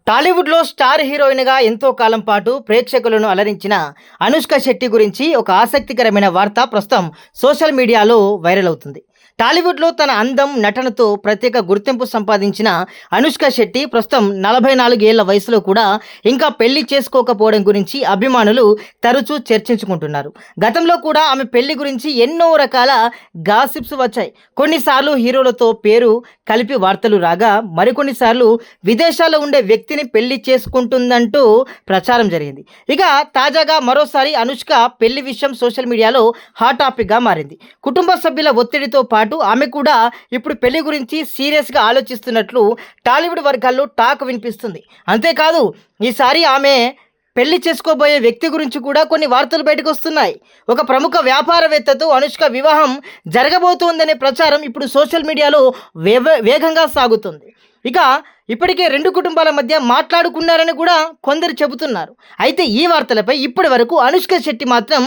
టాలీవుడ్‌లో స్టార్ హీరోయిన్‌గా ఎంతో కాలం పాటు ప్రేక్షకులను అలరించిన అనుష్క శెట్టి గురించి ఒక ఆసక్తికరమైన వార్త ప్రస్తుతం సోషల్ మీడియాలో వైరల్ అవుతుంది. టాలీవుడ్‌లో తన అందం, నటనతో ప్రత్యేక గుర్తింపు సంపాదించిన అనుష్క శెట్టి ప్రస్తుతం 44 ఏళ్ల వయసులో కూడా ఇంకా పెళ్లి చేసుకోకపోవడం గురించి అభిమానులు తరచూ చర్చించుకుంటున్నారు. గతంలో కూడా ఆమె పెళ్లి గురించి ఎన్నో రకాల గాసిప్స్ వచ్చాయి. కొన్నిసార్లు హీరోలతో పేరు కలిపి వార్తలు రాగా, మరికొన్నిసార్లు విదేశాల్లో ఉండే వ్యక్తిని పెళ్లి చేసుకుంటుందంటూ ప్రచారం జరిగింది. ఇక తాజాగా మరోసారి అనుష్క పెళ్లి విషయం సోషల్ మీడియాలో హాట్ టాపిక్గా మారింది. కుటుంబ సభ్యుల ఒత్తిడితో పాటు ఆమె కూడా ఇప్పుడు పెళ్లి గురించి సీరియస్గా ఆలోచిస్తున్నట్లు టాలీవుడ్ వర్గాల్లో టాక్ వినిపిస్తుంది. అంతేకాదు, ఈసారి ఆమె పెళ్లి చేసుకోబోయే వ్యక్తి గురించి కూడా కొన్ని వార్తలు బయటకు వస్తున్నాయి. ఒక ప్రముఖ వ్యాపారవేత్తతో అనుష్క వివాహం జరగబోతోందనే ప్రచారం ఇప్పుడు సోషల్ మీడియాలో వేగంగా సాగుతుంది. ఇక ఇప్పటికే రెండు కుటుంబాల మధ్య మాట్లాడుకున్నారని కూడా కొందరు చెబుతున్నారు. అయితే ఈ వార్తలపై ఇప్పటి వరకు అనుష్క శెట్టి మాత్రం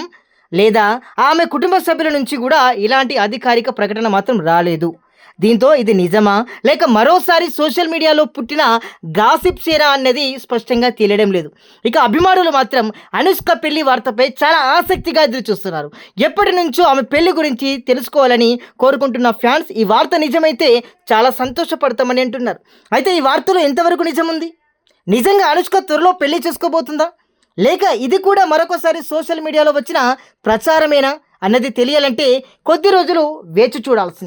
లేదా ఆమె కుటుంబ సభ్యుల నుంచి కూడా ఇలాంటి అధికారిక ప్రకటన మాత్రం రాలేదు. దీంతో ఇది నిజమా లేక మరోసారి సోషల్ మీడియాలో పుట్టిన గాసిప్ సేరా అన్నది స్పష్టంగా తెలియడం లేదు. ఇక అభిమానులు మాత్రం అనుష్క పెళ్లి వార్తపై చాలా ఆసక్తిగా ఎదురుచూస్తున్నారు. ఎప్పటి నుంచో ఆమె పెళ్లి గురించి తెలుసుకోవాలని కోరుకుంటున్న ఫ్యాన్స్ ఈ వార్త నిజమైతే చాలా సంతోషపడతామని అంటున్నారు. అయితే ఈ వార్తలో ఎంతవరకు నిజం ఉంది? నిజంగా అనుష్క త్వరలో పెళ్లి చేసుకోబోతుందా లేక ఇది కూడా మరొకసారి సోషల్ మీడియాలో వచ్చిన ప్రచారమేనా అన్నది తెలియాలంటే కొద్ది రోజులు వేచి చూడాల్సింది.